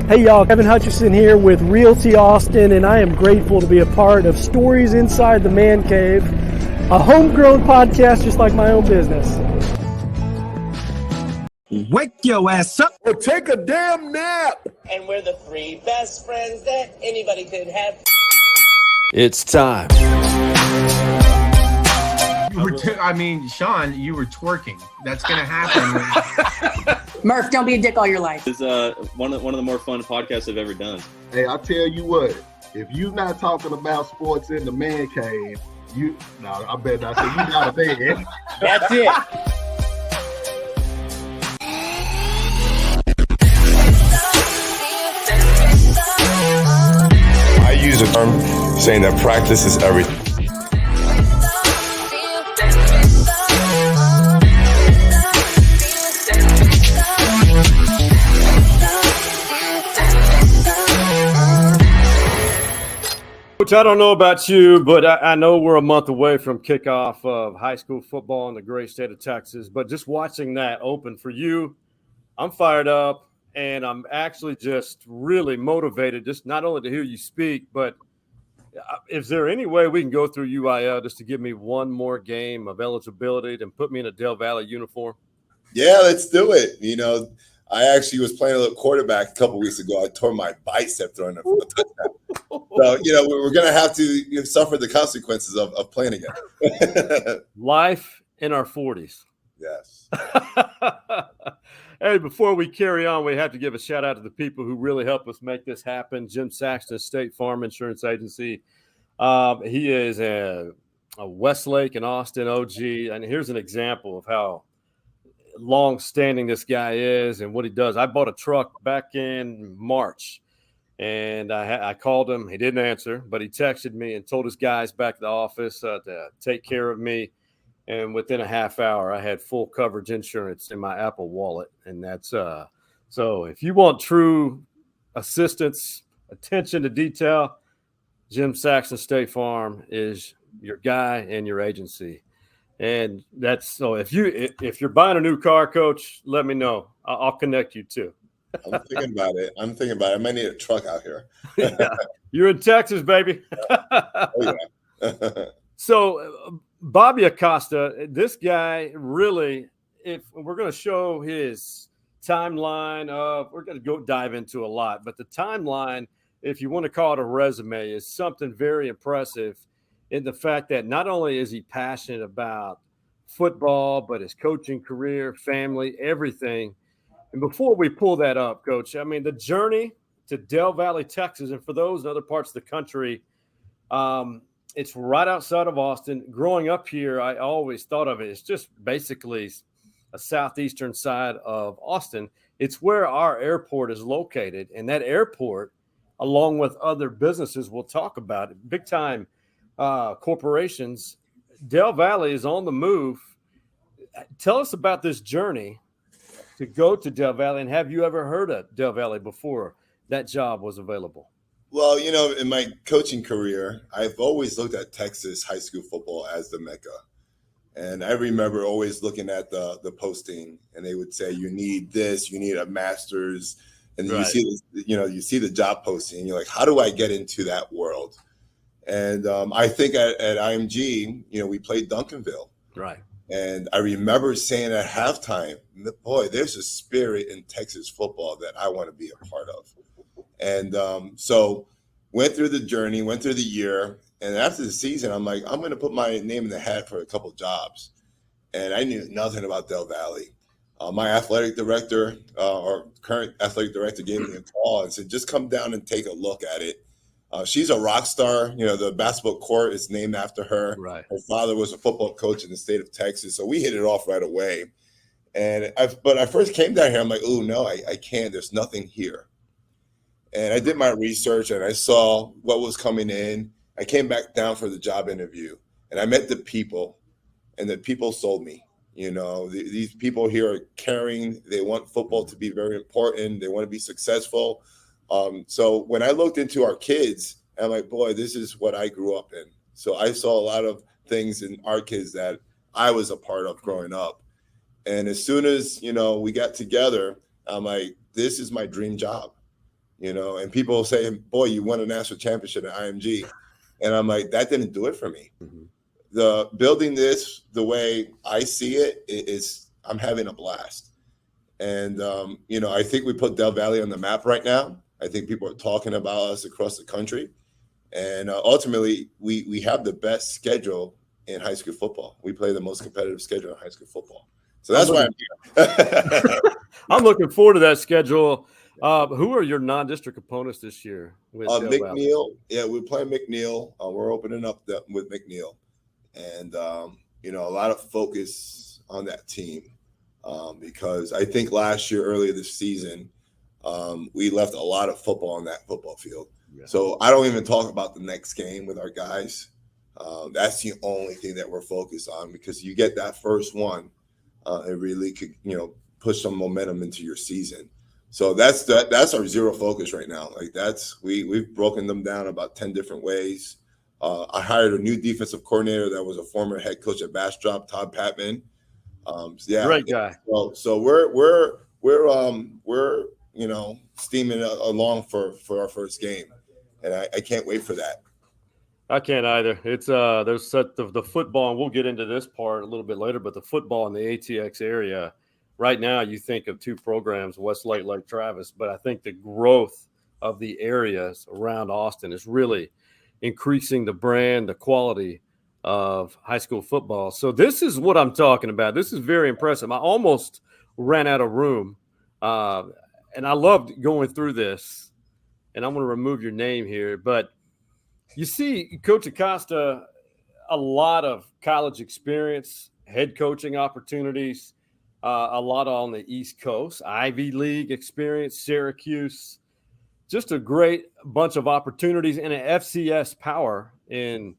Hey y'all, Kevin Hutchison here with Realty Austin, and I am grateful to be a part of Stories Inside the Man Cave, a homegrown podcast just like my own business. Wake your ass up or take a damn nap. And we're the three best friends that anybody could have. It's time. Sean, you were twerking. That's going to happen. Murph, don't be a dick all your life. It's one of the more fun podcasts I've ever done. Hey, I tell you what, if you're not talking about sports in the man cave, I better not say you got a bed. That's it. I use a term saying that practice is everything. Coach, I don't know about you, but I know we're a month away from kickoff of high school football in the great state of Texas. But just watching that open for you, I'm fired up, and I'm actually just really motivated, just not only to hear you speak, but is there any way we can go through UIL just to give me one more game of eligibility and put me in a Del Valle uniform? Yeah, let's do it. I actually was playing a little quarterback a couple weeks ago. I tore my bicep throwing a touchdown. So, we're going to have to suffer the consequences of playing again. Life in our 40s. Yes. Hey, before we carry on, we have to give a shout out to the people who really helped us make this happen. Jim Saxton, State Farm Insurance Agency. He is a Westlake and Austin OG. And here's an example of how long-standing this guy is and what he does. I bought a truck back in March, and I called him. He didn't answer, but he texted me and told his guys back at the office to take care of me. And within a half hour, I had full coverage insurance in my Apple Wallet. And that's so if you want true assistance, attention to detail, Jim Saxton State Farm is your guy and your agency. And that's so if you're buying a new car, Coach, let me know. I'll connect you too. I'm thinking about it. I might need a truck out here. Yeah. You're in Texas, baby. Oh, yeah. So Bobby Acosta, this guy really, if we're going to show his timeline we're going to go dive into a lot, but the timeline, if you want to call it a resume, is something very impressive in the fact that not only is he passionate about football, but his coaching career, family, everything. And before we pull that up, Coach, the journey to Del Valle, Texas, and for those in other parts of the country, it's right outside of Austin. Growing up here, I always thought of it as just basically a southeastern side of Austin. It's where our airport is located, and that airport, along with other businesses we'll talk about, big-time corporations, Del Valle is on the move. Tell us about this journey to go to Del Valle, and have you ever heard of Del Valle before that job was available? Well, in my coaching career, I've always looked at Texas high school football as the Mecca. And I remember always looking at the posting, and they would say, you need this, you need a master's. And right. You see the job posting, and you're like, how do I get into that world? And I think at IMG, we played Duncanville. Right. And I remember saying at halftime, boy, there's a spirit in Texas football that I want to be a part of. And so went through the journey, went through the year. And after the season, I'm like, I'm going to put my name in the hat for a couple of jobs. And I knew nothing about Del Valle. My athletic director or current athletic director gave me a call and said, just come down and take a look at it. She's a rock star. The basketball court is named after her. Right. Her father was a football coach in the state of Texas. So we hit it off right away. But I first came down here. I'm like, oh, no, I can't. There's nothing here. And I did my research, and I saw what was coming in. I came back down for the job interview, and I met the people, and the people sold me. These people here are caring. They want football to be very important. They want to be successful. So when I looked into our kids, I'm like, boy, this is what I grew up in. So I saw a lot of things in our kids that I was a part of growing up. And as soon as, we got together, I'm like, this is my dream job. and people saying, boy, you won a national championship at IMG. And I'm like, that didn't do it for me. Mm-hmm. The building this the way I see it is I'm having a blast. And, I think we put Del Valle on the map right now. I think people are talking about us across the country. And ultimately, we have the best schedule in high school football. We play the most competitive schedule in high school football. So that's why I'm here. I'm looking forward to that schedule. Who are your non-district opponents this year? With McNeil. Yeah, we're playing McNeil. We're opening up with McNeil. And, a lot of focus on that team because I think last year, earlier this season, we left a lot of football on that football field. Yeah. So I don't even talk about the next game with our guys. That's the only thing that we're focused on because you get that first one, it really could, push some momentum into your season. So that's our zero focus right now. Like we've broken them down about 10 different ways. I hired a new defensive coordinator that was a former head coach at Bastrop, Todd Patman. Great guy. So we're steaming along for our first game, and I can't wait for that. I can't either. It's there's the football, and we'll get into this part a little bit later. But the football in the ATX area right now, you think of two programs, Westlake, Lake Travis, but I think the growth of the areas around Austin is really increasing the brand, the quality of high school football. So this is what I'm talking about. This is very impressive. I almost ran out of room, and I loved going through this. And I'm going to remove your name here, but you see, Coach Acosta, a lot of college experience, head coaching opportunities, a lot on the East Coast, Ivy League experience, Syracuse, just a great bunch of opportunities and an FCS power in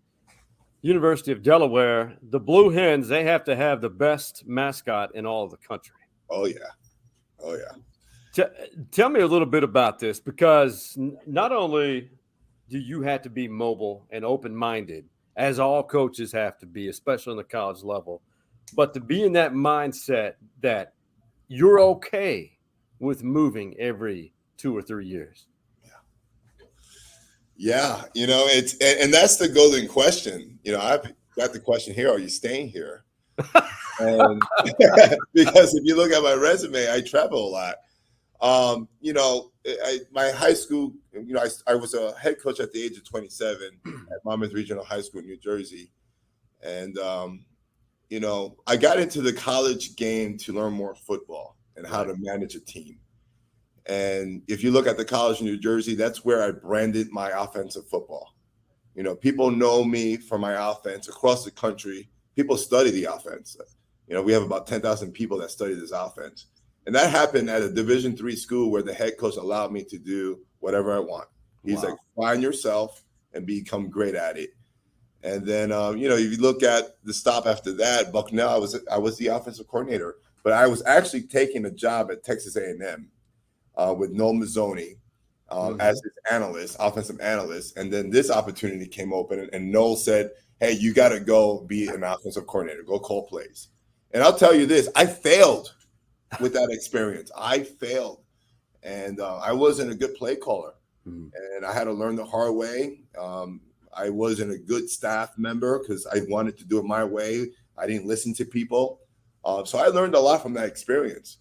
University of Delaware. The Blue Hens, they have to have the best mascot in all of the country. Oh, yeah. Tell me a little bit about this, because not only do you have to be mobile and open-minded, as all coaches have to be, especially on the college level, but to be in that mindset that you're okay with moving every 2 or 3 years. Yeah. And that's the golden question. I've got the question here. Are you staying here? And because if you look at my resume, I travel a lot. My high school, I was a head coach at the age of 27 at Monmouth Regional High School in New Jersey. And, I got into the college game to learn more football and how to manage a team. And if you look at the college in New Jersey, that's where I branded my offensive football. People know me for my offense across the country. People study the offense. We have about 10,000 people that study this offense. And that happened at a Division III school where the head coach allowed me to do whatever I want. He's like, find yourself and become great at it. And then, if you look at the stop after that, Bucknell, I was the offensive coordinator, but I was actually taking a job at Texas A&M with Noel Mazzoni as his analyst, offensive analyst. And then this opportunity came open, and Noel said, hey, you got to go be an offensive coordinator, go call plays. And I'll tell you this, I failed with that experience. I failed. And I wasn't a good play caller. And I had to learn the hard way. I wasn't a good staff member because I wanted to do it my way. I didn't listen to people. So I learned a lot from that experience.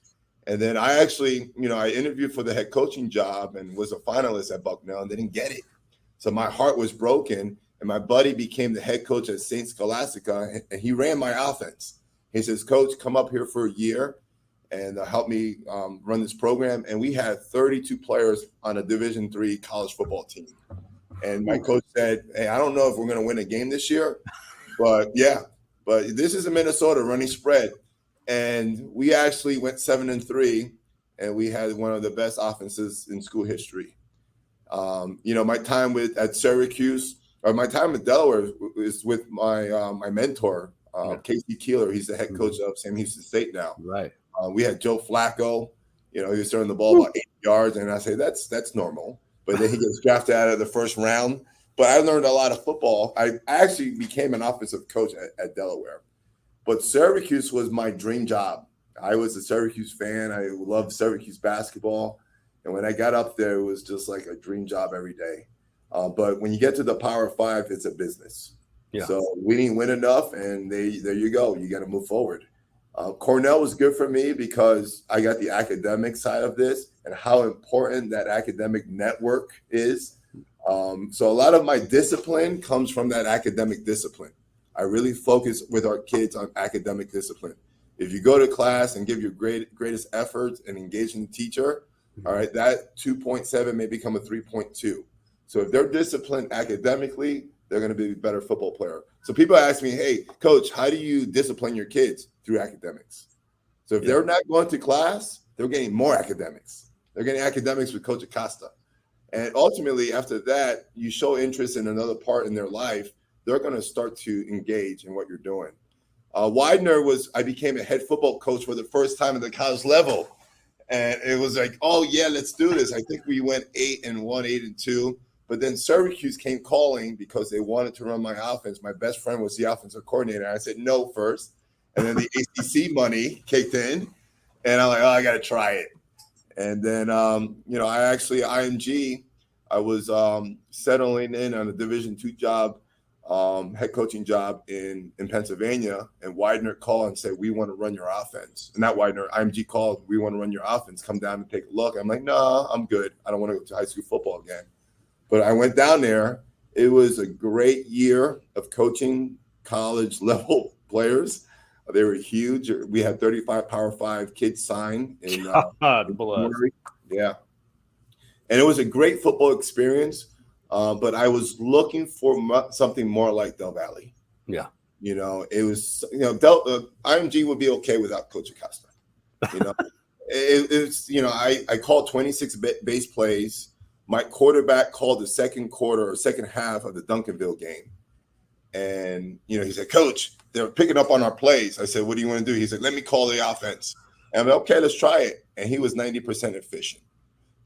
And then I actually, I interviewed for the head coaching job and was a finalist at Bucknell and didn't get it. So my heart was broken. And my buddy became the head coach at St. Scholastica, and he ran my offense. He says, Coach, come up here for a year and help me run this program. And we had 32 players on a Division III college football team. And my coach said, hey, I don't know if we're going to win a game this year, but this is in Minnesota running spread. And we actually went 7-3, and we had one of the best offenses in school history. My time at Syracuse, or my time at Delaware is with my mentor, Casey Keeler. He's the head coach of Sam Houston State now. Right. We had Joe Flacco. He was throwing the ball about 8 yards, and I say that's normal. But then he gets drafted out of the first round. But I learned a lot of football. I actually became an offensive coach at Delaware. But Syracuse was my dream job. I was a Syracuse fan. I loved Syracuse basketball. And when I got up there, it was just like a dream job every day. But when you get to the Power 5, it's a business. Yeah. So we didn't win enough, and there you go. You got to move forward. Cornell was good for me because I got the academic side of this and how important that academic network is. So a lot of my discipline comes from that academic discipline. I really focus with our kids on academic discipline. If you go to class and give your greatest efforts and engage in the teacher, all right, that 2.7 may become a 3.2. So if they're disciplined academically, they're going to be a better football player. So people ask me, hey, coach, how do you discipline your kids? Through academics. So if they're not going to class, they're getting more academics. They're getting academics with Coach Acosta. And ultimately, after that, you show interest in another part in their life, they're going to start to engage in what you're doing. Widener I became a head football coach for the first time at the college level. And it was like, oh, yeah, let's do this. I think we went 8-1, 8-2. But then Syracuse came calling because they wanted to run my offense. My best friend was the offensive coordinator. I said no first. And then the ACC money kicked in. And I'm like, oh, I got to try it. And then, IMG, I was settling in on a Division II job, head coaching job in Pennsylvania. And Widener called and said, we want to run your offense. And not Widener, IMG called, we want to run your offense. Come down and take a look. I'm like, no, I'm good. I don't want to go to high school football again. But I went down there. It was a great year of coaching college level players. They were huge. We had 35 Power 5 kids signed in January. Yeah. And it was a great football experience. But I was looking for something more like Del Valle. Yeah. It was, IMG would be okay without Coach Acosta. I called 26 base plays. My quarterback called the second quarter or second half of the Duncanville game. And, he said, Coach, they're picking up on our plays. I said, what do you want to do? He said, let me call the offense. And I'm like, okay, let's try it. And he was 90% efficient.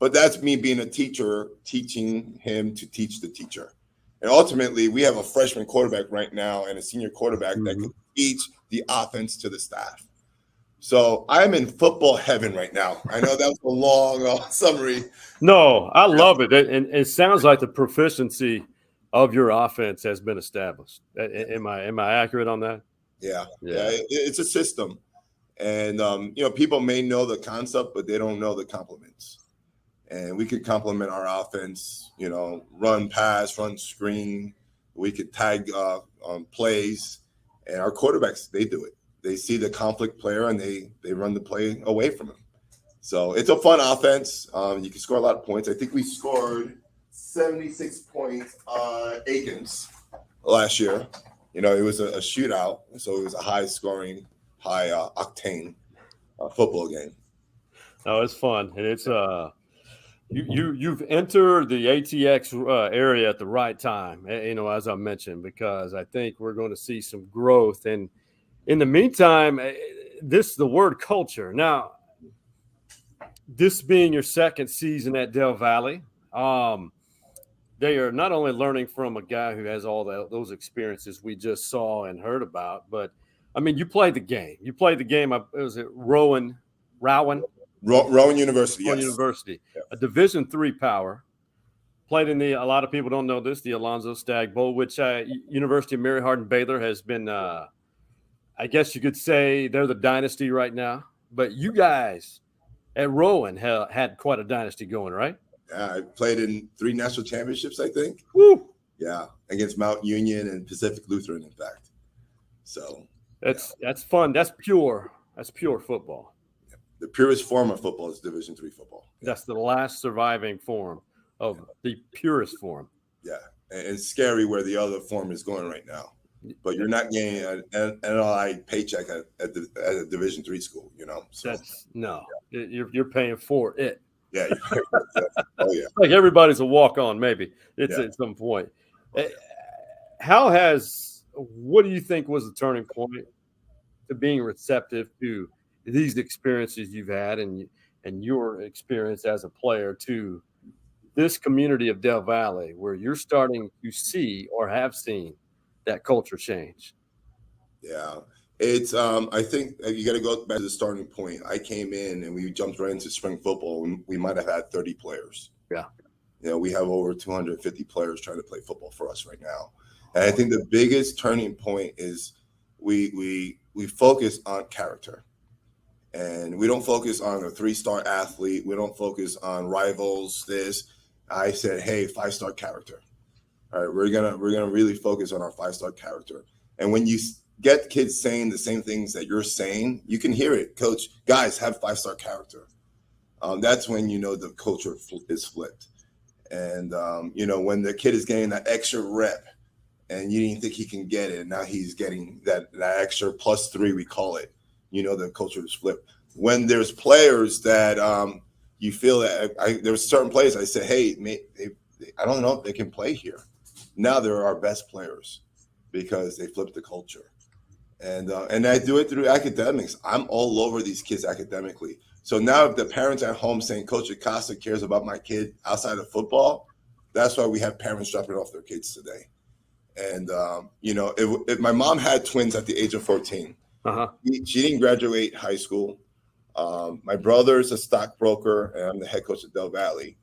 But that's me being a teacher, teaching him to teach the teacher. And ultimately, we have a freshman quarterback right now and a senior quarterback that can teach the offense to the staff. So I'm in football heaven right now. I know that was a long summary. No, I love it. And it sounds like the proficiency of your offense has been established. Am I accurate on that? Yeah. It's a system. And, people may know the concept, but they don't know the complements. And we could complement our offense, run, pass, run, screen. We could tag plays. And our quarterbacks, they do it. They see the conflict player and they run the play away from him. So it's a fun offense. You can score a lot of points. I think we scored 76 points on Aikens last year. It was a shootout. So it was a high scoring, high octane football game. Oh, it's fun. And it's you've entered the ATX area at the right time, as I mentioned, because I think we're going to see some growth. And in the meantime, the word culture. Now, this being your second season at Del Valle, they are not only learning from a guy who has all those experiences we just saw and heard about, but, you played the game. You played the game. Was it Rowan? Rowan University, yes. Rowan University, yeah. A Division III power. Played in a lot of people don't know this, the Alonzo Stagg Bowl, which University of Mary Hardin-Baylor has been I guess you could say they're the dynasty right now. But you guys at Rowan had quite a dynasty going, right? Yeah, I played in 3 national championships, I think. Woo! Yeah, against Mount Union and Pacific Lutheran, in fact. So that's fun. That's pure football. Yeah. The purest form of football is Division III football. Yeah. That's the last surviving form of the purest form. Yeah, and it's scary where the other form is going right now. But you're not getting an NLI paycheck at a Division III school, So you're paying for it. Yeah. Oh yeah. Like everybody's a walk-on, maybe it's at some point. What do you think was the turning point to being receptive to these experiences you've had and your experience as a player to this community of Del Valle, where you're starting to see or have seen that culture change? Yeah, It's I think you got to go back to the starting point. I came in and we jumped right into spring football, and we might have had 30 players. Yeah. We have over 250 players trying to play football for us right now. And I think the biggest turning point is we focus on character. And we don't focus on a 3-star athlete. We don't focus on rivals. I said, hey, 5-star character. All right, we're gonna really focus on our 5-star character. And when you get kids saying the same things that you're saying, you can hear it. Coach, guys have 5-star character. That's when the culture is flipped. And when the kid is getting that extra rep, and you didn't think he can get it, and now he's getting that extra +3, we call it. The culture is flipped. When there's players that you feel that there's certain players I say, hey, I don't know if they can play here. Now they're our best players because they flipped the culture. And I do it through academics. I'm all over these kids academically. So now if the parents at home saying Coach Acosta cares about my kid outside of football, that's why we have parents dropping off their kids today. And, if my mom had twins at the age of 14, she didn't graduate high school. My brother's a stockbroker, and I'm the head coach at Del Valle.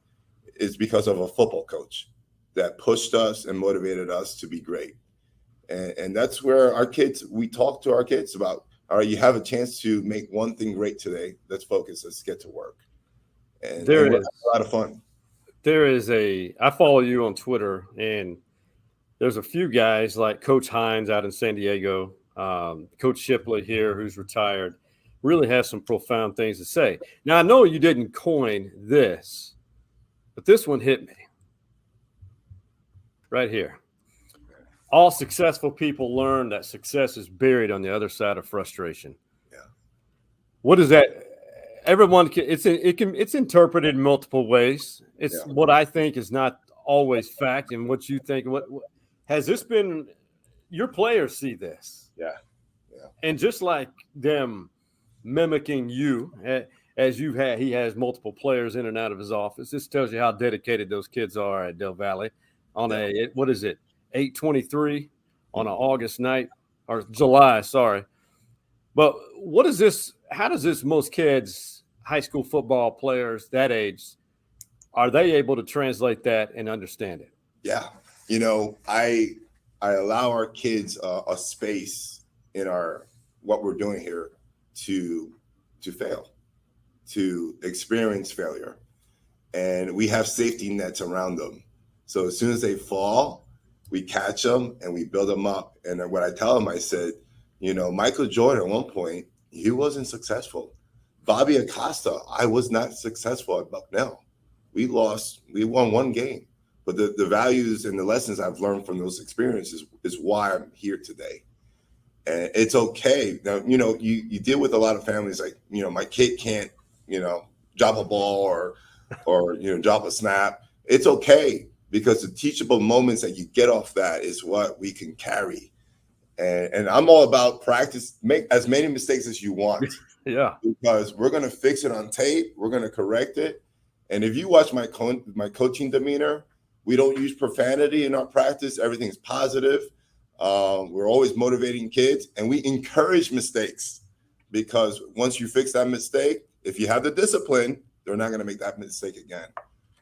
It's because of a football coach that pushed us and motivated us to be great. And that's where we talk to our kids about, all right, you have a chance to make one thing great today. Let's focus. Let's get to work. And there is a lot of fun. I follow you on Twitter, and there's a few guys like Coach Hines out in San Diego, Coach Shipley here, who's retired, really has some profound things to say. Now, I know you didn't coin this, but this one hit me right here. All successful people learn that success is buried on the other side of frustration. Yeah. What is that? Everyone it's interpreted in multiple ways. It's what I think is not always fact, and what you think. What has this been? Your players see this. Yeah. And just like them mimicking you, as you've had, he has multiple players in and out of his office. This tells you how dedicated those kids are at Del Valle on what is it? 8/23 on an August night or July, sorry. But what is this? How does this, most kids, high school football players that age, are they able to translate that and understand it? Yeah. I allow our kids a space in what we're doing here to fail, to experience failure. And we have safety nets around them. So as soon as they fall, we catch them and we build them up. And then what I tell them, I said, Michael Jordan at one point, he wasn't successful. Bobby Acosta, I was not successful at Bucknell. We won one game. But the values and the lessons I've learned from those experiences is why I'm here today. And it's okay. Now, you deal with a lot of families like, my kid can't, drop a ball or drop a snap. It's okay, because the teachable moments that you get off that is what we can carry. And I'm all about practice. Make as many mistakes as you want. Yeah. Because we're going to fix it on tape. We're going to correct it. And if you watch my coaching demeanor, we don't use profanity in our practice. Everything's positive. We're always motivating kids, and we encourage mistakes, because once you fix that mistake, if you have the discipline, they're not going to make that mistake again.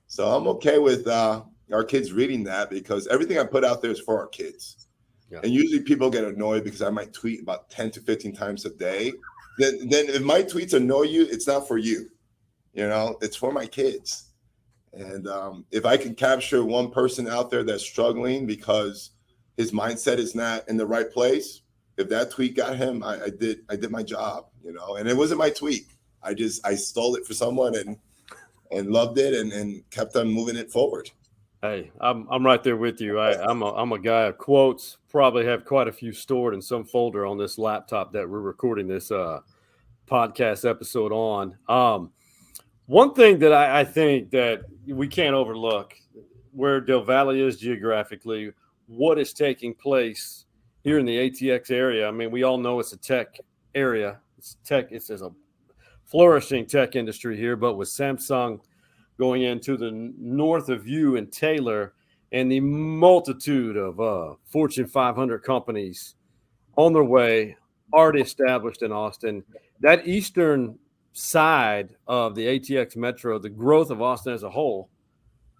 So I'm okay with our kids reading that, because everything I put out there is for our kids. Yeah. And usually people get annoyed because I might tweet about 10 to 15 times a day. Then if my tweets annoy you, it's not for you. It's for my kids. And if I can capture one person out there that's struggling because his mindset is not in the right place, if that tweet got him, I did my job, and it wasn't my tweet. I stole it for someone and loved it and kept on moving it forward. Hey, I'm right there with you. I'm a guy of quotes. Probably have quite a few stored in some folder on this laptop that we're recording this podcast episode on. One thing that I think that we can't overlook, where Del Valle is geographically, what is taking place here in the ATX area. I mean, we all know it's a tech area. It's a flourishing tech industry here, but with Samsung going into the north of you and Taylor, and the multitude of Fortune 500 companies on their way, already established in Austin. That eastern side of the ATX Metro, the growth of Austin as a whole,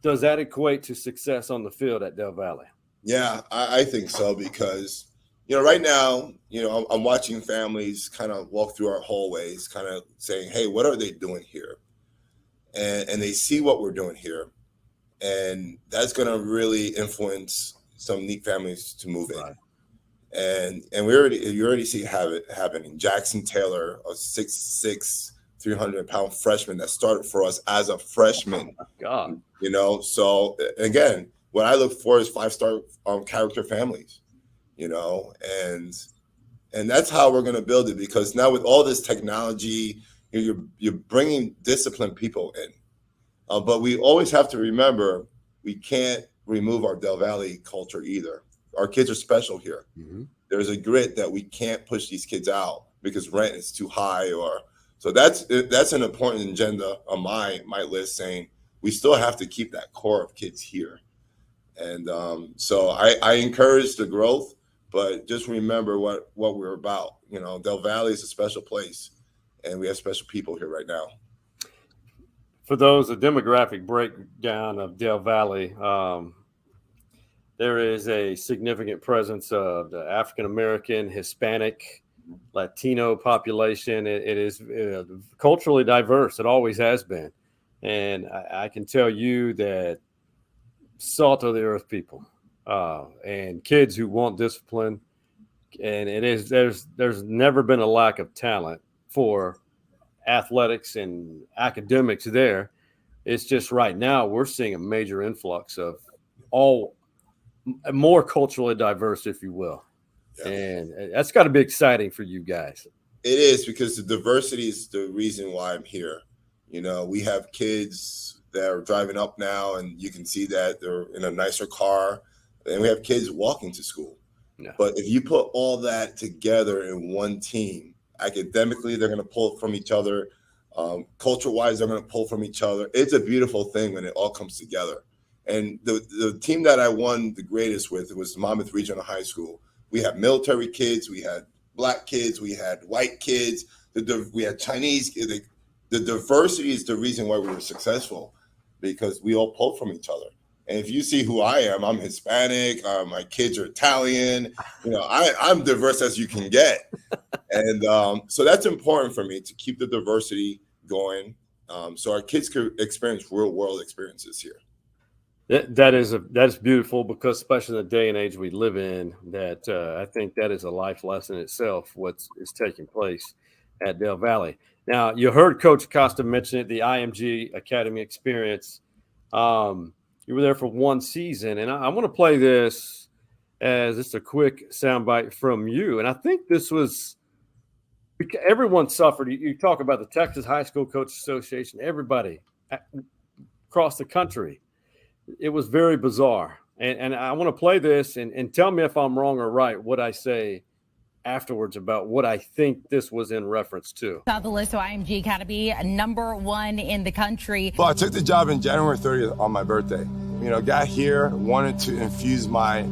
does that equate to success on the field at Del Valle? Yeah, I think so because, right now, I'm watching families kind of walk through our hallways, kind of saying, hey, what are they doing here? And they see what we're doing here. And that's going to really influence some neat families to move in. Right. And you already see it happening. Jackson Taylor, a 6'6", 300-pound freshman that started for us as a freshman. Oh, God. So again, what I look for is 5-star character families, and that's how we're going to build it, because now with all this technology, you're bringing disciplined people in. But we always have to remember we can't remove our Del Valle culture either. Our kids are special here. Mm-hmm. There's a grit that we can't push these kids out because rent is too high, so that's an important agenda on my list, saying we still have to keep that core of kids here. And so I encourage the growth, but just remember what we're about. Del Valle is a special place, and we have special people here right now. For those, a demographic breakdown of Del Valle, there is a significant presence of the African-American, Hispanic, Latino population. It is culturally diverse. It always has been. And I can tell you that salt of the earth people and kids who want discipline. And there's never been a lack of talent for athletics and academics there. It's just right now we're seeing a major influx of all more culturally diverse, if you will. Yeah. And that's got to be exciting for you guys. It is, because the diversity is the reason why I'm here. We have kids that are driving up now, and you can see that they're in a nicer car, and we have kids walking to school. Yeah. But if you put all that together in one team, academically, they're going to pull from each other. Culture-wise, they're going to pull from each other. It's a beautiful thing when it all comes together. And the team that I won the greatest with was Monmouth Regional High School. We had military kids, we had Black kids, we had white kids, we had Chinese kids. The diversity is the reason why we were successful, because we all pulled from each other. And if you see who I am, I'm Hispanic, my kids are Italian, I'm diverse as you can get. And so that's important for me, to keep the diversity going, so our kids could experience real world experiences here. That's beautiful, because especially in the day and age we live in, that I think that is a life lesson itself, what is taking place at Del Valle. Now, you heard Coach Acosta mention it, the IMG Academy experience. You were there for one season, and I want to play this as just a quick soundbite from you. And I think this was – everyone suffered. You talk about the Texas High School Coach Association, everybody across the country. It was very bizarre. And I want to play this and tell me if I'm wrong or right what I say afterwards about what I think this was in reference to. Top the list, so IMG Academy, #1 in the country. Well, I took the job in January 30th on my birthday. Got here, wanted to infuse my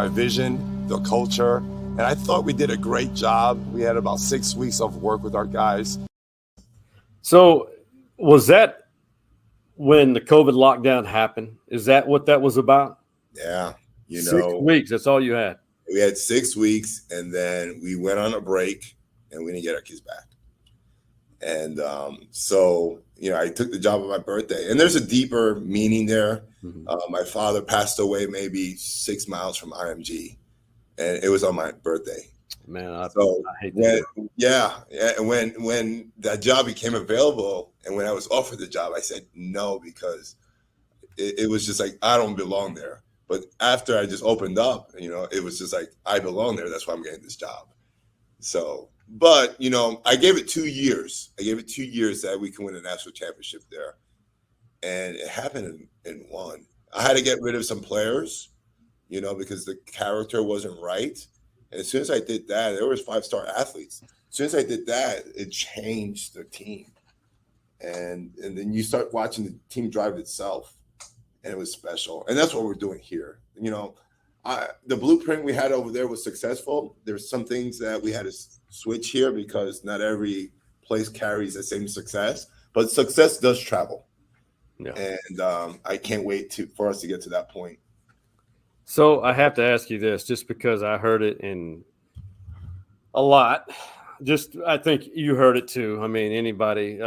vision, the culture, and I thought we did a great job. We had about 6 weeks of work with our guys. So was that when the COVID lockdown happened? Is that what that was about? Yeah. 6 weeks, that's all you had. We had 6 weeks, and then we went on a break, and we didn't get our kids back. And so, I took the job on my birthday, and there's a deeper meaning there. Mm-hmm. My father passed away maybe 6 miles from IMG, and it was on my birthday. Man, I hate that. Yeah. And when that job became available, and when I was offered the job, I said no, because it was just like, I don't belong there. But after I just opened up, it was just like, I belong there. That's why I'm getting this job. So, but, I gave it 2 years. I gave it 2 years that we can win a national championship there. And it happened in one. I had to get rid of some players, because the character wasn't right. And as soon as I did that, there was 5-star athletes. As soon as I did that, it changed the team. And then you start watching the team drive itself. And it was special. And that's what we're doing here. The blueprint we had over there was successful. There's some things that we had to switch here because not every place carries the same success, but success does travel. Yeah. And I can't wait for us to get to that point. So I have to ask you this, just because I heard it in a lot. I think you heard it too. I mean, anybody.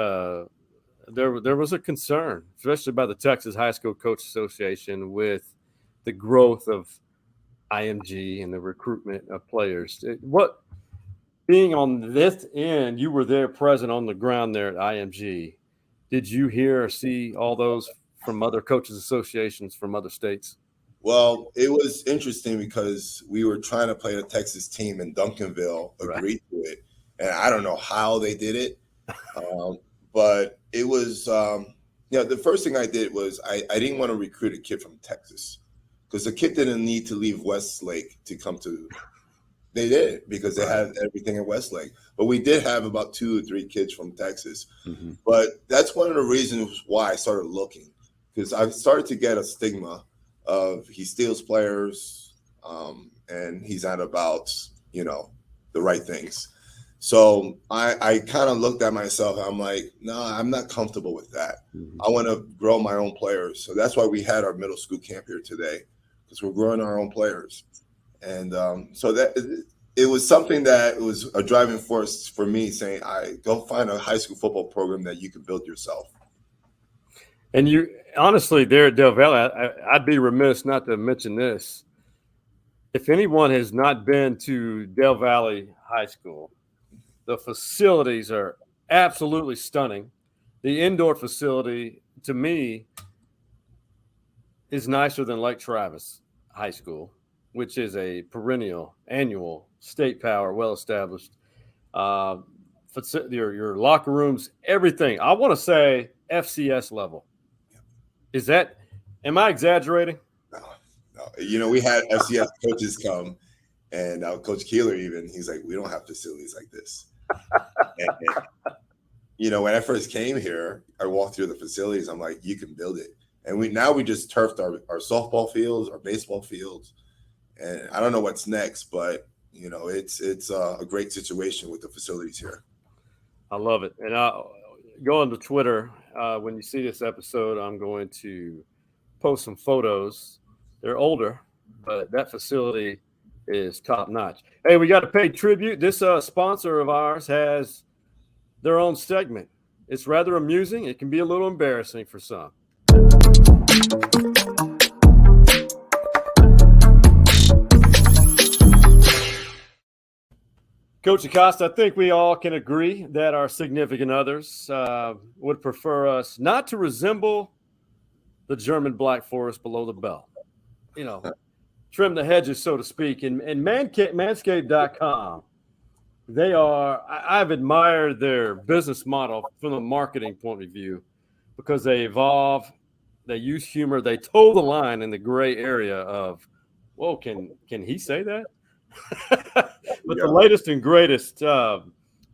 There was a concern, especially by the Texas High School Coach Association, with the growth of IMG and the recruitment of players. What, being on this end, you were there present on the ground there at IMG. Did you hear or see all those from other coaches associations from other states? Well, it was interesting because we were trying to play a Texas team and Duncanville agreed to it. And I don't know how they did it. But it was, the first thing I did was I didn't want to recruit a kid from Texas because the kid didn't need to leave Westlake to come to. They did because they had everything in Westlake. But we did have about 2 or 3 kids from Texas. Mm-hmm. But that's one of the reasons why I started looking, because I started to get a stigma of he steals players and he's not about, the right things. So I kind of looked at myself. I'm like, no, I'm not comfortable with that. Mm-hmm. I want to grow my own players. So that's why we had our middle school camp here today, because we're growing our own players. And so that it was something that was a driving force for me, saying, go find a high school football program that you can build yourself. And you honestly, there at Del Valle, I'd be remiss not to mention this. If anyone has not been to Del Valle High School, the facilities are absolutely stunning. The indoor facility, to me, is nicer than Lake Travis High School, which is a perennial, annual, state power, well-established. Your locker rooms, everything. I want to say FCS level. Am I exaggerating? No. We had FCS coaches come, and Coach Keeler even, he's like, we don't have facilities like this. and when I first came here, I walked through the facilities. I'm like, you can build it. And we just turfed our softball fields, our baseball fields. And I don't know what's next, but, it's a great situation with the facilities here. I love it. And go on to Twitter. When you see this episode, I'm going to post some photos. They're older, but that facility is top notch. Hey, we got to pay tribute. This sponsor of ours has their own segment. It's rather amusing. It can be a little embarrassing for some. Coach Acosta, I think we all can agree that our significant others would prefer us not to resemble the German Black Forest below the belt. Trim the hedges, so to speak. And Manscaped.com, I've admired their business model from a marketing point of view, because they evolve, they use humor, they toe the line in the gray area of, whoa, can he say that? But the latest and greatest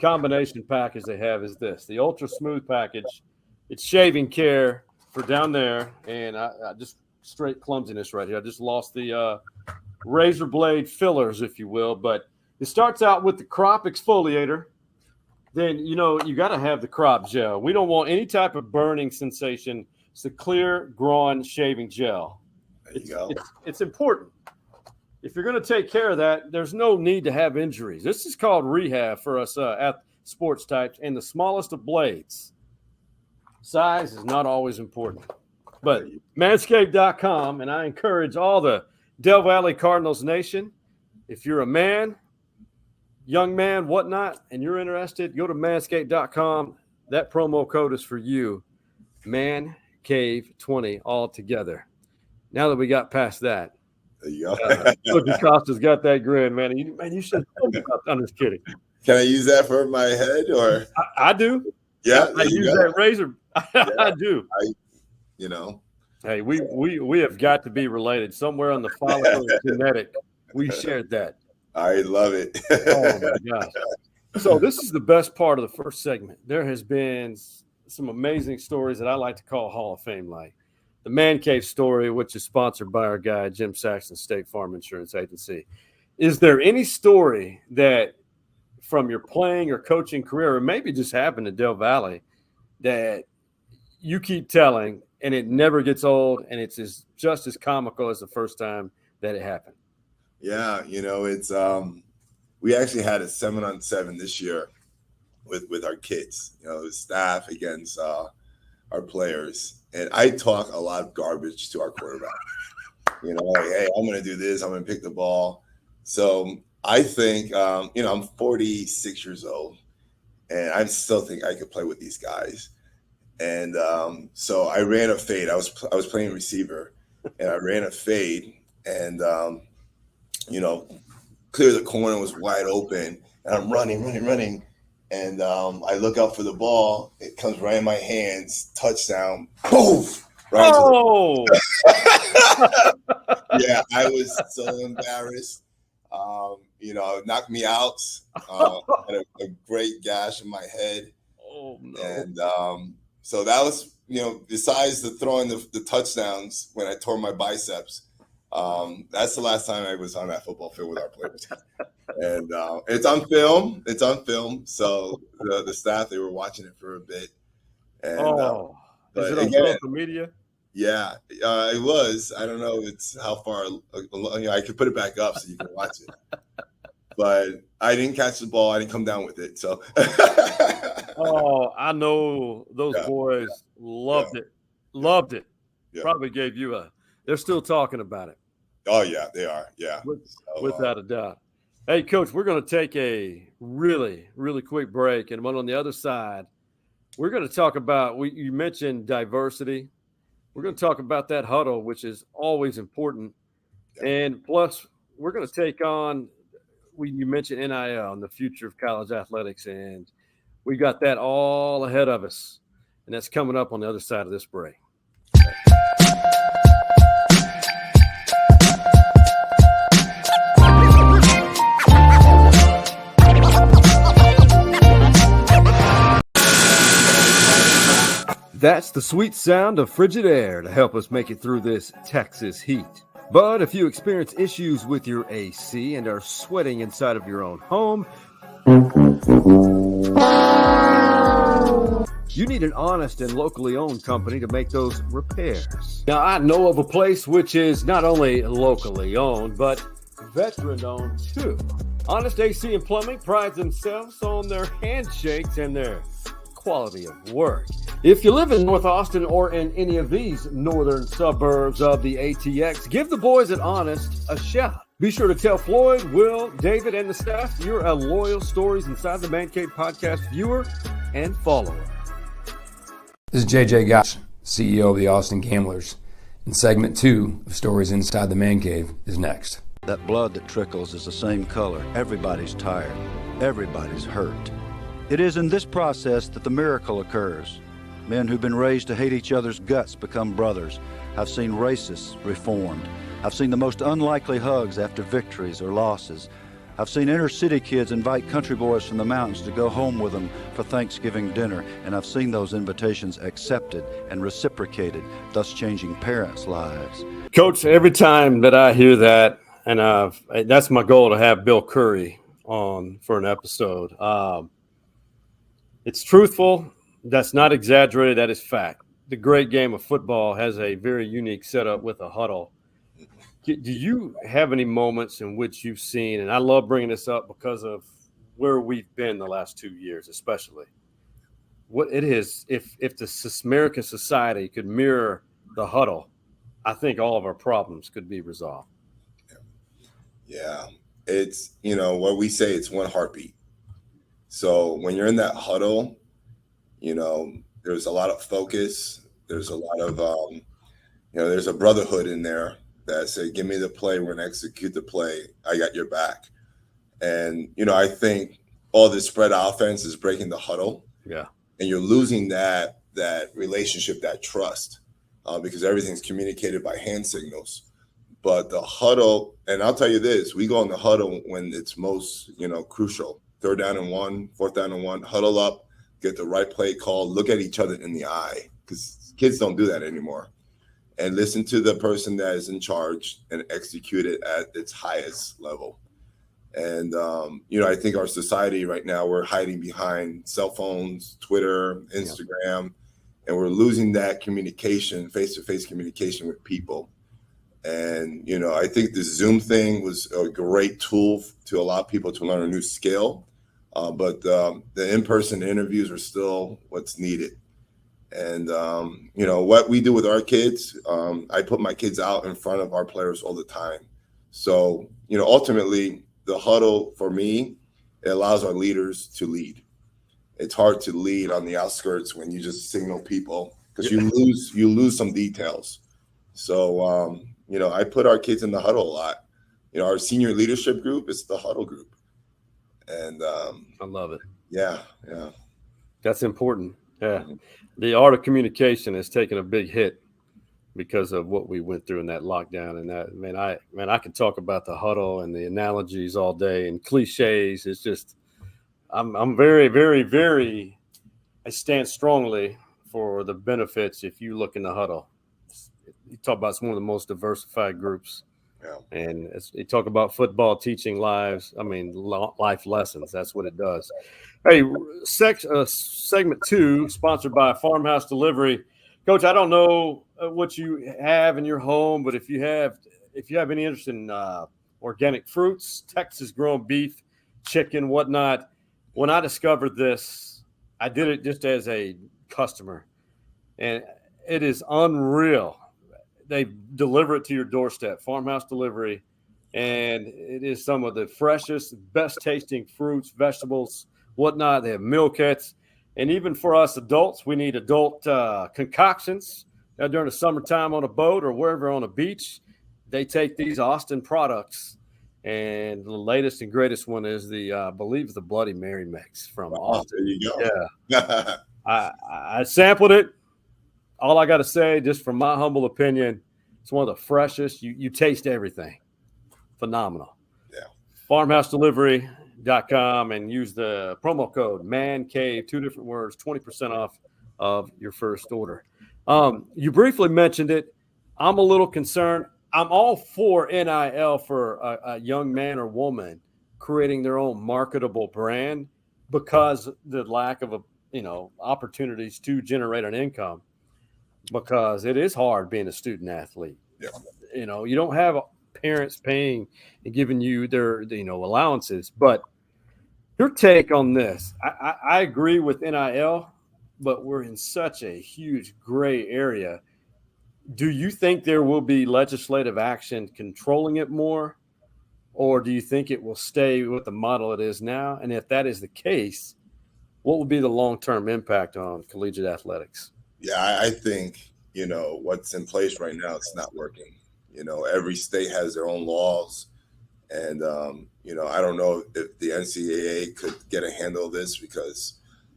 combination package they have is this, the Ultra Smooth package. It's shaving care for down there, and I just straight clumsiness right here. I just lost the razor blade fillers, if you will, but it starts out with the crop exfoliator. Then, you got to have the crop gel. We don't want any type of burning sensation. It's the clear Grown shaving gel. There you go. It's important. If you're going to take care of that, there's no need to have injuries. This is called rehab for us sports types, and the smallest of blades. Size is not always important. But Manscaped.com, and I encourage all the Del Valle Cardinals nation, if you're a man, young man, whatnot, and you're interested, go to Manscaped.com. That promo code is for you, ManCave20, all together. Now that we got past that, there you go. Coach Acosta's got that grin, man. You should. I'm just kidding. Can I use that for my head, or I do? Yeah, I use that razor. I do. Hey, we have got to be related somewhere on the follicle genetic. We shared that. I love it. Oh my gosh! So this is the best part of the first segment. There has been some amazing stories that I like to call Hall of Fame like. the Man Cave story, which is sponsored by our guy, Jim Saxon, State Farm Insurance Agency. Is there any story that from your playing or coaching career, or maybe just happened in Del Valle, that you keep telling and it never gets old and it's just as comical as the first time that it happened? Yeah, it's we actually had a 7-on-7 this year with our kids, the staff against our players. And I talk a lot of garbage to our quarterback. Like, hey, I'm going to do this. I'm going to pick the ball. So I think, I'm 46 years old, and I still think I could play with these guys. And so I ran a fade. I was playing receiver, and I ran a fade, and clear the corner was wide open, and I'm running. And I look up for the ball. It comes right in my hands. Touchdown. Poof! Right. Oh! Yeah, I was so embarrassed. It knocked me out. Had a great gash in my head. Oh, no. And so that was, besides the throwing the touchdowns when I tore my biceps, that's the last time I was on that football field with our players. And it's on film. So the staff, they were watching it for a bit. And, is it on social media? Yeah, it was. I don't know. It's how far. I could put it back up so you can watch it. But I didn't catch the ball. I didn't come down with it. So. I know those boys loved it. Loved it. Yeah. Probably gave you they're still talking about it. Oh, yeah, they are. Yeah. Without a doubt. Hey, Coach, we're going to take a really, really quick break. And on the other side, we're going to talk about, you mentioned diversity. We're going to talk about that huddle, which is always important. Yeah. And plus, we're going to take on, you mentioned NIL and the future of college athletics. And we got that all ahead of us. And that's coming up on the other side of this break. That's the sweet sound of frigid air to help us make it through this Texas heat. But if you experience issues with your AC and are sweating inside of your own home, you need an honest and locally owned company to make those repairs. Now, I know of a place which is not only locally owned, but veteran owned too. Honest AC and Plumbing prides themselves on their handshakes and their quality of work. If you live in North Austin or in any of these northern suburbs of the ATX, give the boys at Honest a shout. Be sure to tell Floyd, Will, David, and the staff you're a loyal Stories Inside the Man Cave podcast viewer and follower. This is JJ Gosh, CEO of the Austin Gamblers, and segment 2 of Stories Inside the Man Cave is next. That blood that trickles is the same color. Everybody's tired. Everybody's hurt. It is in this process that the miracle occurs. Men who've been raised to hate each other's guts become brothers. I've seen racists reformed. I've seen the most unlikely hugs after victories or losses. I've seen inner city kids invite country boys from the mountains to go home with them for Thanksgiving dinner, and I've seen those invitations accepted and reciprocated, thus changing parents' lives. Coach, every time that I hear that, and that's my goal to have Bill Curry on for an episode. It's truthful. That's not exaggerated. That is fact. The great game of football has a very unique setup with a huddle. Do you have any moments in which you've seen, and I love bringing this up because of where we've been the last 2 years, especially, what it is, if the American society could mirror the huddle, I think all of our problems could be resolved. Yeah. It's, what we say, it's one heartbeat. So when you're in that huddle, there's a lot of focus. There's a lot of, there's a brotherhood in there that say, give me the play, we're going to execute the play. I got your back. And, I think all this spread offense is breaking the huddle. Yeah. And you're losing that relationship, that trust, because everything's communicated by hand signals. But the huddle, and I'll tell you this, we go in the huddle when it's most, crucial. 3rd down and 1, 4th down and 1, huddle up, get the right play called, look at each other in the eye, because kids don't do that anymore. and listen to the person that is in charge and execute it at its highest level. And, I think our society right now, we're hiding behind cell phones, Twitter, Instagram, and we're losing that communication, face-to-face communication with people. And, I think the Zoom thing was a great tool to allow people to learn a new skill. But the in-person interviews are still what's needed. And, what we do with our kids, I put my kids out in front of our players all the time. So, ultimately, the huddle for me, it allows our leaders to lead. It's hard to lead on the outskirts when you just signal people because you lose some details. So, I put our kids in the huddle a lot. Our senior leadership group is the huddle group. And I love it. Yeah. That's important. Yeah. The art of communication has taken a big hit because of what we went through in that lockdown. And that, I could talk about the huddle and the analogies all day and cliches. It's just, I'm very, very, very, I stand strongly for the benefits. If you look in the huddle, you talk about it's one of the most diversified groups. Yeah. And you talk about football teaching life lessons. That's what it does. Hey, segment 2, sponsored by Farmhouse Delivery. Coach, I don't know what you have in your home, but if you have any interest in organic fruits, Texas grown beef, chicken, whatnot, when I discovered this, I did it just as a customer, and it is unreal. They deliver it to your doorstep, Farmhouse Delivery, and it is some of the freshest, best tasting fruits, vegetables, whatnot. They have meal kits. And even for us adults, we need adult concoctions during the summertime on a boat or wherever on a beach. They take these Austin products, and the latest and greatest one is I believe the Bloody Mary mix from Austin. There you go. Yeah. I sampled it. All I got to say, just from my humble opinion, it's one of the freshest. You taste everything. Phenomenal. Yeah. FarmhouseDelivery.com and use the promo code MANCAVE, 2 different words, 20% off of your first order. You briefly mentioned it. I'm a little concerned. I'm all for NIL for a young man or woman creating their own marketable brand because the lack of opportunities to generate an income, because it is hard being a student athlete. Yeah. You don't have parents paying and giving you their allowances. But your take on this, I agree with NIL, but we're in such a huge gray area. Do you think there will be legislative action controlling it more, or do you think it will stay with the model it is now? And if that is the case, what will be the long-term impact on collegiate athletics? Yeah, I think, what's in place right now, it's not working. Every state has their own laws. And, I don't know if the NCAA could get a handle of this because,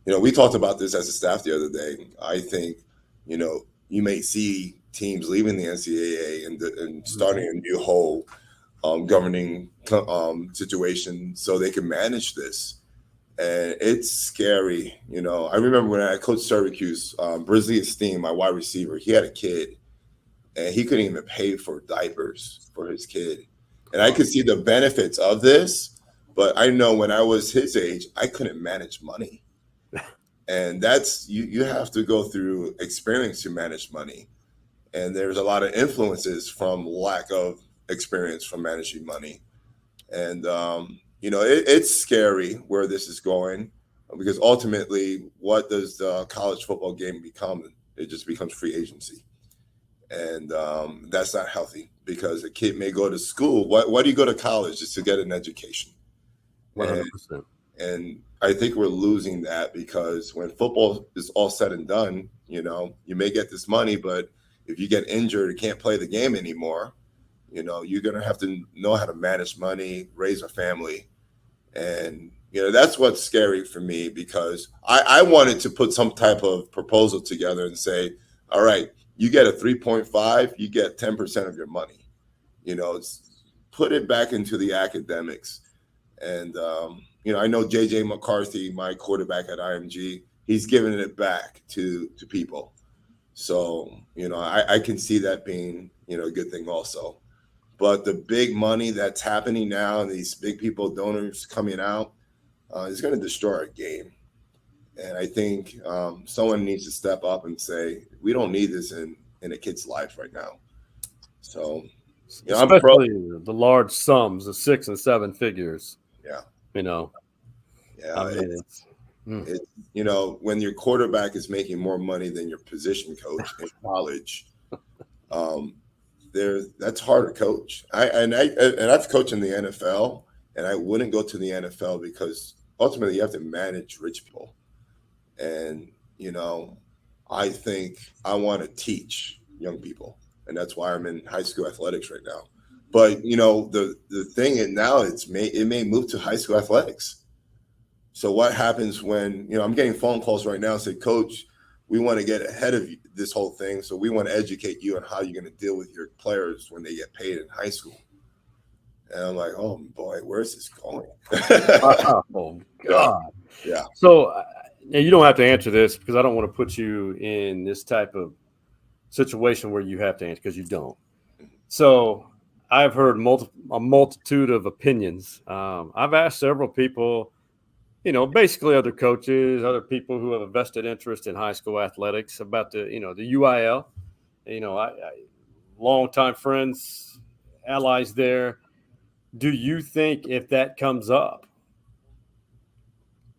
we talked about this as a staff the other day. I think, you may see teams leaving the NCAA and starting a new whole governing situation so they can manage this. And it's scary. I remember when I coached Syracuse, Brisley Esteem, my wide receiver, he had a kid and he couldn't even pay for diapers for his kid. And I could see the benefits of this, but I know when I was his age, I couldn't manage money. And that's, you have to go through experience to manage money. And there's a lot of influences from lack of experience from managing money. And, it's scary where this is going because ultimately, what does the college football game become? It just becomes free agency. And that's not healthy because a kid may go to school. Why do you go to college? Just to get an education. 100%. And I think we're losing that because when football is all said and done, you may get this money, but if you get injured, you can't play the game anymore. You're going to have to know how to manage money, raise a family. And, that's what's scary for me because I wanted to put some type of proposal together and say, all right, you get a 3.5, you get 10% of your money. Put it back into the academics. And, I know JJ McCarthy, my quarterback at IMG, he's giving it back to people. So, I can see that being, a good thing also. But the big money that's happening now and these big people, donors coming out, is going to destroy our game. And I think someone needs to step up and say, we don't need this in a kid's life right now. So, especially the large sums of 6 and 7 figures. Yeah. Yeah. I mean, it's when your quarterback is making more money than your position coach in college, that's hard to coach. I've coached in the NFL, and I wouldn't go to the NFL because ultimately you have to manage rich people. And, I think I want to teach young people, and that's why I'm in high school athletics right now. But, the thing now it may move to high school athletics. So what happens when, I'm getting phone calls right now say, Coach, we want to get ahead of this whole thing. So we want to educate you on how you're going to deal with your players when they get paid in high school. And I'm like, oh boy, where's this going? Oh God. Yeah. So you don't have to answer this because I don't want to put you in this type of situation where you have to answer, because you don't. So I've heard a multitude of opinions. I've asked several people, basically other coaches, other people who have a vested interest in high school athletics about the UIL. Longtime friends, allies there. Do you think if that comes up,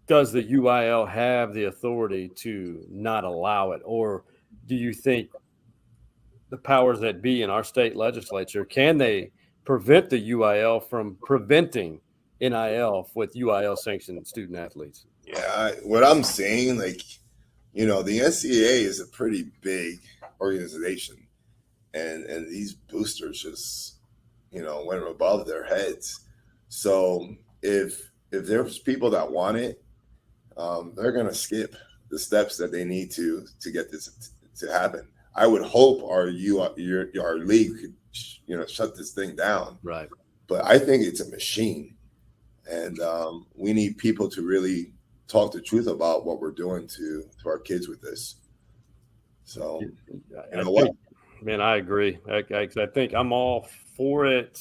does the UIL have the authority to not allow it? Or do you think the powers that be in our state legislature, can they prevent the UIL from preventing NIL with UIL sanctioned student athletes? Yeah, what I'm saying, the NCAA is a pretty big organization, and these boosters just, went above their heads. So if there's people that want it, they're gonna skip the steps that they need to get this to happen. I would hope our league could, shut this thing down. Right. But I think it's a machine. And we need people to really talk the truth about what we're doing to our kids with this. So, I agree. I think I'm all for it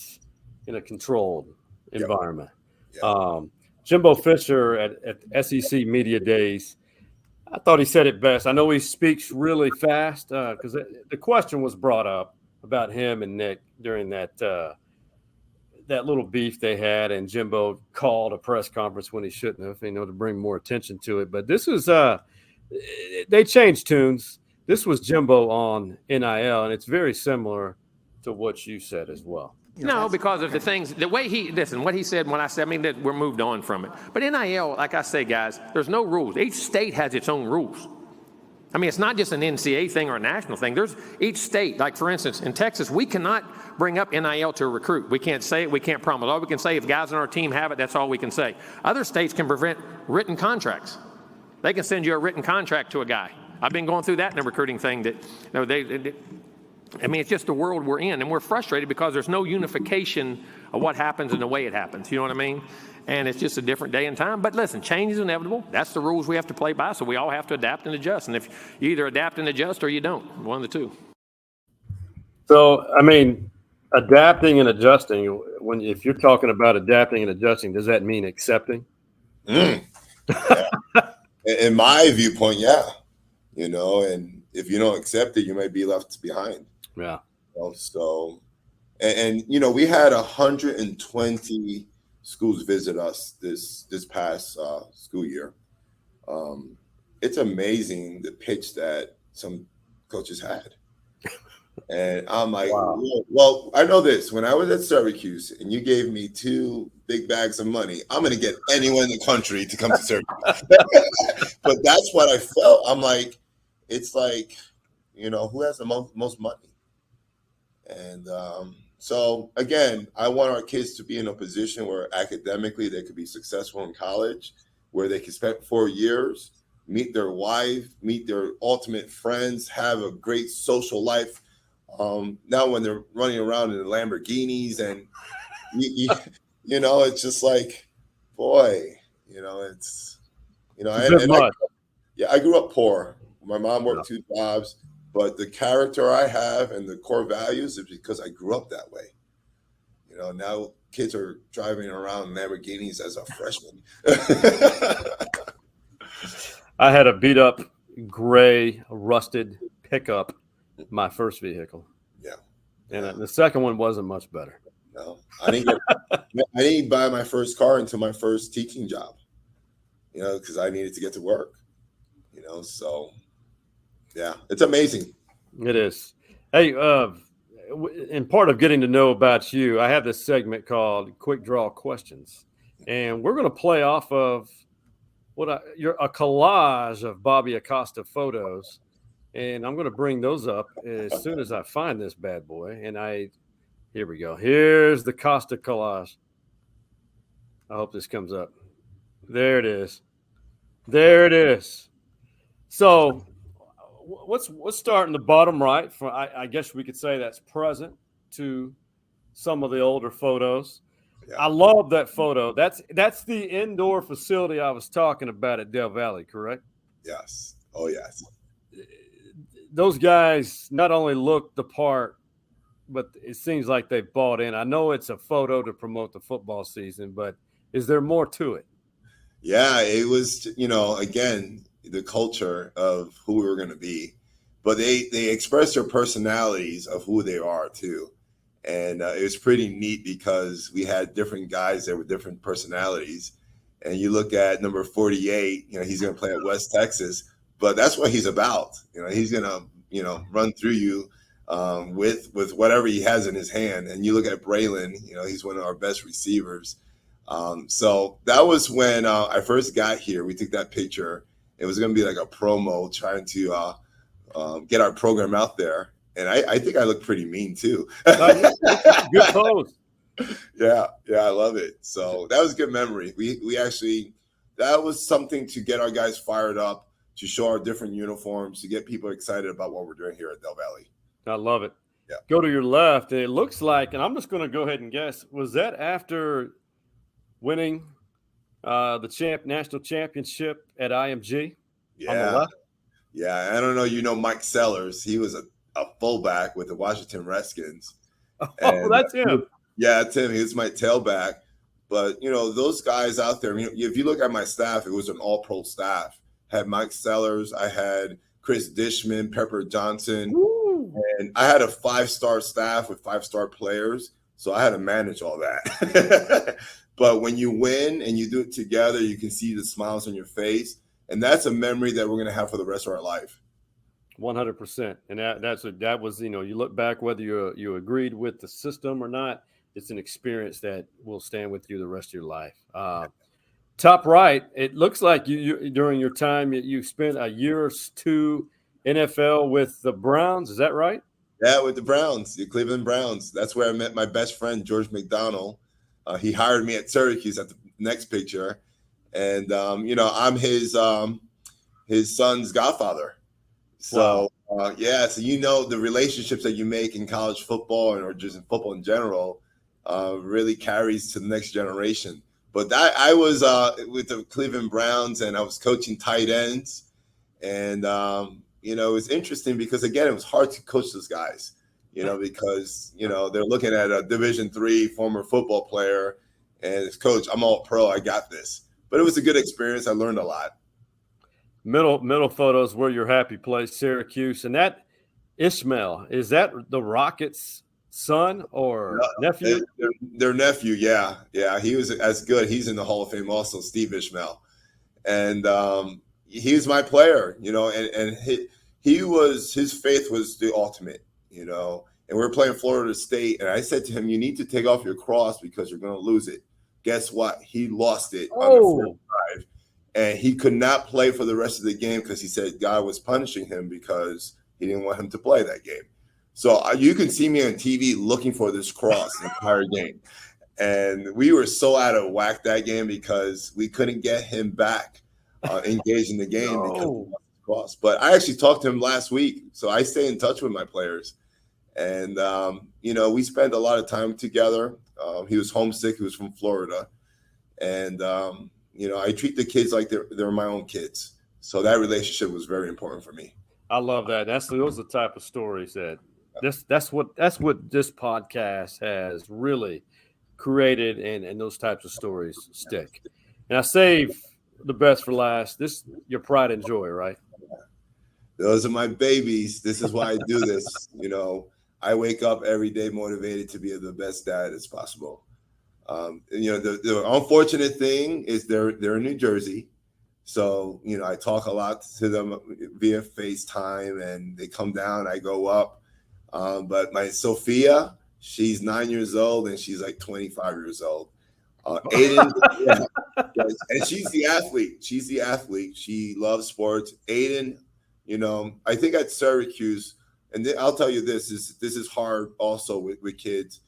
in a controlled environment. Yeah. Jimbo Fisher at SEC Media Days, I thought he said it best. I know he speaks really fast because the question was brought up about him and Nick during that little beef they had, and Jimbo called a press conference when he shouldn't have, to bring more attention to it. But this was they changed tunes. This was Jimbo on NIL, and it's very similar to what you said as well. No, because of the things, the way what he said when I said, that we're moved on from it. But NIL, like I say, guys, there's no rules. Each state has its own rules. It's not just an NCAA thing or a national thing. There's each state, like for instance, in Texas, we cannot bring up NIL to a recruit. We can't say it. We can't promise. All we can say, if guys on our team have it, that's all we can say. Other states can prevent written contracts. They can send you a written contract to a guy. I've been going through that in a recruiting thing it's just the world we're in, and we're frustrated because there's no unification of what happens and the way it happens. You know what I mean? And it's just a different day and time. But listen, change is inevitable. That's the rules we have to play by, so we all have to adapt and adjust. And if you either adapt and adjust or you don't, one of the two. So, adapting and adjusting, if you're talking about adapting and adjusting, does that mean accepting? Yeah. In my viewpoint, yeah. And if you don't accept it, you might be left behind. Yeah. So, and we had 120 schools visit us this past school year. It's amazing the pitch that some coaches had. And I'm like, wow. Well, I know this. When I was at Syracuse and you gave me 2 big bags of money, I'm going to get anyone in the country to come to Syracuse. But that's what I felt. I'm like, it's like, who has the most money? And so, again, I want our kids to be in a position where academically they could be successful in college, where they can spend 4 years, meet their wife, meet their ultimate friends, have a great social life. Now when they're running around in the Lamborghinis and, it's just like, boy, it's, I grew up poor. My mom worked 2 jobs, but the character I have and the core values is because I grew up that way. You know, now kids are driving around Lamborghinis as a freshman. I had a beat up gray rusted pickup, my first vehicle. Yeah. And the second one wasn't much better. No, I didn't buy my first car until my first teaching job, you know, because I needed to get to work, you know, so yeah, it's amazing. It is. Hey, in part of getting to know about you, I have this segment called Quick Draw Questions, and we're going to play off of a collage of Bobby Acosta photos, and I'm going to bring those up as soon as I find this bad boy. And here we go. Here's the Costa collage. I hope this comes up. There it is. There it is. So let's start in the bottom right. I guess we could say that's present to some of the older photos. Yeah. I love that photo. That's the indoor facility I was talking about at Del Valle, correct? Yes. Oh, yes. Those guys not only look the part, but it seems like they've bought in. I know it's a photo to promote the football season, but is there more to it? Yeah, it was, you know, again, the culture of who we were going to be, but they express their personalities of who they are too. And it was pretty neat because we had different guys that were different personalities. And you look at number 48, you know, he's going to play at West Texas, but that's what he's about. You know, he's going to, you know, run through you with whatever he has in his hand. And you look at Braylon, you know, he's one of our best receivers. So that was when I first got here. We took that picture. It was going to be like a promo trying to get our program out there. And I think I look pretty mean too. Good pose. Yeah, I love it. So that was a good memory. We actually, that was something to get our guys fired up, to show our different uniforms, to get people excited about what we're doing here at Del Valle. I love it. Yeah. Go to your left. It looks like, and I'm just going to go ahead and guess, was that after winning the national championship at IMG? Yeah. On the left? Yeah, I don't know. You know Mike Sellers. He was a fullback with the Washington Redskins. Oh, that's him. Yeah, that's him. He was my tailback. But, you know, those guys out there, you know, if you look at my staff, it was an all-pro staff. I had Mike Sellers. I had Chris Dishman, Pepper Johnson. Ooh. And I had a 5-star staff with 5-star players. So I had to manage all that. But when you win and you do it together, you can see the smiles on your face. And that's a memory that we're going to have for the rest of our life. 100%. And that was, you know, you look back, whether you agreed with the system or not, it's an experience that will stand with you the rest of your life. Top right, it looks like you during your time, you spent a year or two NFL with the Browns. Is that right? Yeah, with the Browns, the Cleveland Browns. That's where I met my best friend, George McDonald. He hired me at Syracuse at the next picture. And, you know, I'm his son's godfather. So, wow. So, you know, the relationships that you make in college football or just in football in general really carries to the next generation. But I was with the Cleveland Browns, and I was coaching tight ends. And, you know, it was interesting because, again, it was hard to coach those guys, you know, because, you know, they're looking at a Division III former football player and it's, coach, I'm all pro. I got this. But it was a good experience. I learned a lot. Middle photos were your happy place, Syracuse. And that Ishmael, is that the Rockets' son or nephew? Their nephew, yeah. Yeah, he was as good. He's in the Hall of Fame also, Steve Ishmael. And he was my player, you know, and his faith was the ultimate, you know. And we were playing Florida State, and I said to him, you need to take off your cross because you're going to lose it. Guess what? He lost it on the fourth drive. And he could not play for the rest of the game because he said God was punishing him because he didn't want him to play that game. So you can see me on TV looking for this cross the entire game. And we were so out of whack that game because we couldn't get him back engaged in the game because of the cross. But I actually talked to him last week. So I stay in touch with my players. And, you know, we spent a lot of time together. He was homesick. He was from Florida. And, you know, I treat the kids like they're my own kids. So that relationship was very important for me. I love that. Those are the type of stories that that's what this podcast has really created, and those types of stories stick. And I save the best for last. This your pride and joy, right? Those are my babies. This is why I do this. I wake up every day motivated to be the best dad as possible. The unfortunate thing is they're in New Jersey. So, I talk a lot to them via FaceTime, and they come down, I go up. But my Sophia, she's 9 years old, and she's like 25 years old. Aiden, and she's the athlete. She loves sports. Aiden, I think at Syracuse, and I'll tell you this is hard also with kids.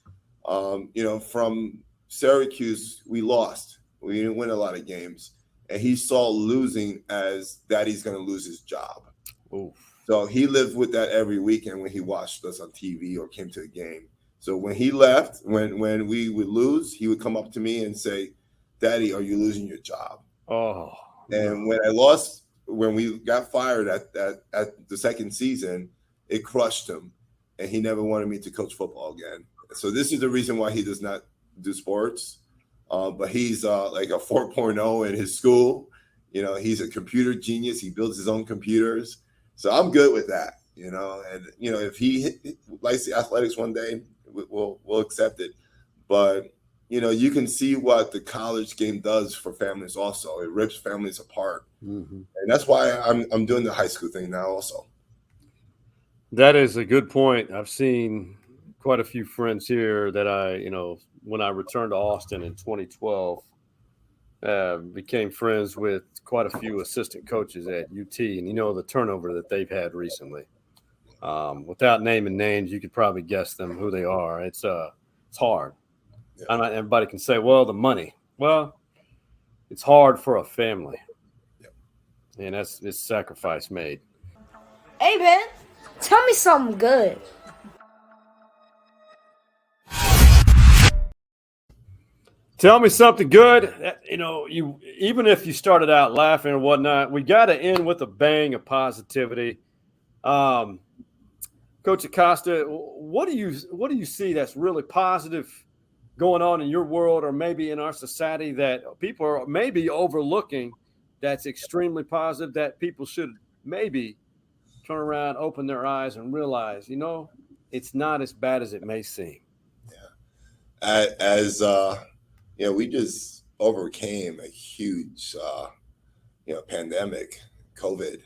From Syracuse, we lost. We didn't win a lot of games. And he saw losing as daddy's going to lose his job. Ooh. So he lived with that every weekend when he watched us on TV or came to a game. So when he left, when we would lose, he would come up to me and say, "Daddy, are you losing your job?" Oh. And when we got fired at the second season, it crushed him. And he never wanted me to coach football again. So this is the reason why he does not do sports. But he's like a 4.0 in his school. He's a computer genius. He builds his own computers. So I'm good with that, and, if he likes the athletics one day, we'll accept it. But, you can see what the college game does for families also. It rips families apart. Mm-hmm. And that's why I'm doing the high school thing now also. That is a good point. I've seen quite a few friends here that when I returned to Austin in 2012, became friends with quite a few assistant coaches at UT, and the turnover that they've had recently. Without naming names, you could probably guess them who they are. It's hard. Yeah. Not everybody can say, well, the money. Well, it's hard for a family, and it's sacrifice made. Hey man, tell me something good. Tell me something good. You even if you started out laughing or whatnot, we got to end with a bang of positivity. Coach Acosta, what do you see that's really positive going on in your world, or maybe in our society, that people are maybe overlooking? That's extremely positive, that people should maybe turn around, open their eyes, and realize, it's not as bad as it may seem. Yeah. We just overcame a huge, pandemic, COVID,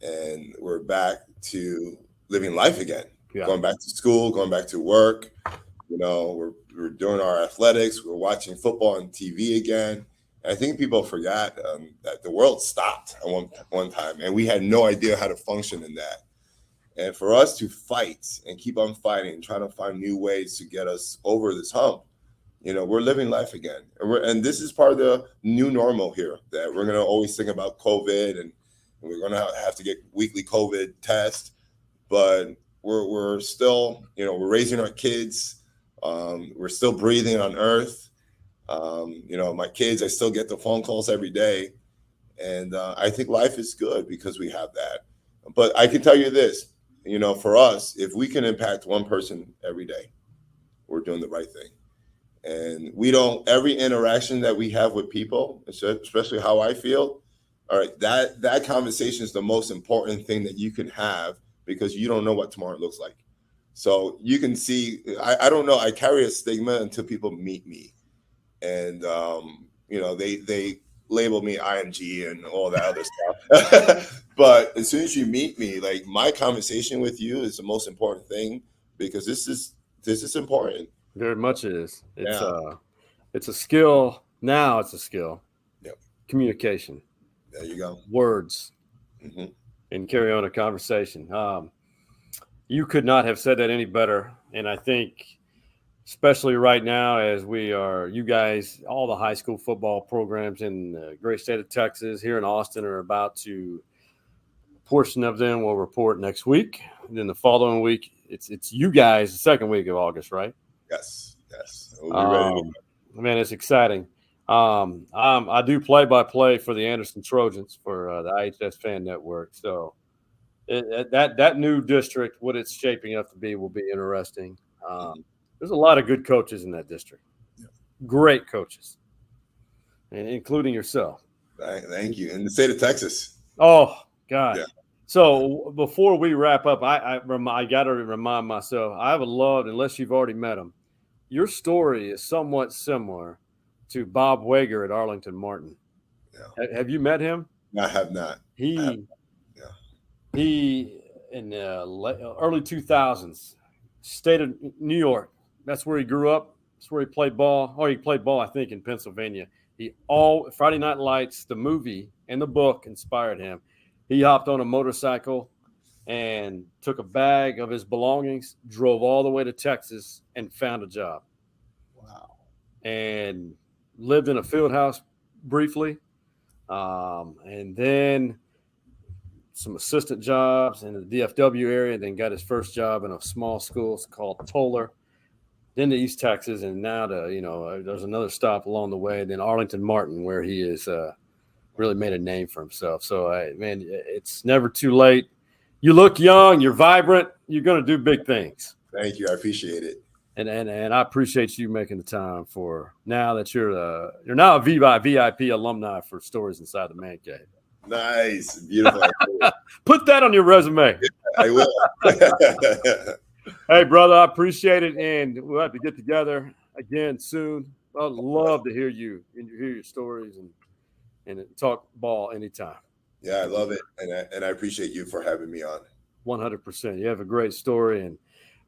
and we're back to living life again. Yeah. Going back to school, going back to work. We're doing our athletics. We're watching football on TV again. And I think people forgot that the world stopped at one time, and we had no idea how to function in that. And for us to fight and keep on fighting, trying to find new ways to get us over this hump, we're living life again. And this is part of the new normal here, that we're going to always think about COVID, and we're going to have to get weekly COVID tests. But we're still, we're raising our kids. We're still breathing on earth. My kids, I still get the phone calls every day. And I think life is good because we have that. But I can tell you this, for us, if we can impact one person every day, we're doing the right thing. And every interaction that we have with people, especially how I feel, all right, that conversation is the most important thing that you can have, because you don't know what tomorrow looks like. So you can see, I don't know, I carry a stigma until people meet me. And, they label me IMG and all that other stuff. But as soon as you meet me, like, my conversation with you is the most important thing, because this is important. Very much it is. It's a skill. Now it's a skill. Yep. Communication. There you go. Words. Mm-hmm. And carry on a conversation. You could not have said that any better. And I think, especially right now, as you guys, all the high school football programs in the great state of Texas, here in Austin, are about to, a portion of them will report next week. And then the following week, it's you guys, the second week of August, right? Yes. We'll be ready to go. Man, it's exciting. I do play-by-play for the Anderson Trojans for the IHS Fan Network. So That new district, what it's shaping up to be, will be interesting. There's a lot of good coaches in that district. Yeah. Great coaches, and including yourself. Thank you. In the state of Texas. Oh, God. Yeah. So before we wrap up, I got to remind myself, I would love, unless you've already met him, your story is somewhat similar to Bob Wager at Arlington Martin. Yeah. Have you met him? I have not. He in the early 2000s, state of New York. That's where he grew up. That's where he played ball. Oh, he played ball, I think, in Pennsylvania. Friday Night Lights, the movie and the book inspired him. He hopped on a motorcycle and took a bag of his belongings, drove all the way to Texas, and found a job. Wow. And lived in a field house briefly. And then some assistant jobs in the DFW area, then got his first job in a small school called Toller, then to East Texas, and now there's another stop along the way, then Arlington Martin, where he is really made a name for himself. So, man, it's never too late. You look young, you're vibrant, you're going to do big things. Thank you. I appreciate it. And I appreciate you making the time for now that you're now a VIP alumni for Stories Inside the Man Cave. Nice. Beautiful. Put that on your resume. I will. Hey, brother, I appreciate it. And we'll have to get together again soon. I'd love to hear you and hear your stories and talk ball anytime. Yeah, I love it. And I appreciate you for having me on. 100%. You have a great story. And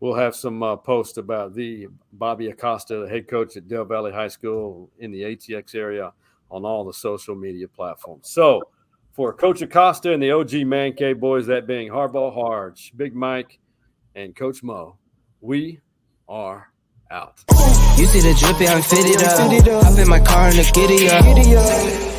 we'll have some posts about the Bobby Acosta, the head coach at Del Valle High School in the ATX area, on all the social media platforms. So for Coach Acosta and the OG Man Cave boys, that being Hardball Harge, Big Mike, and Coach Mo, we are out. You see the drippy, I'm fitted up. Hop in my car and the giddy up.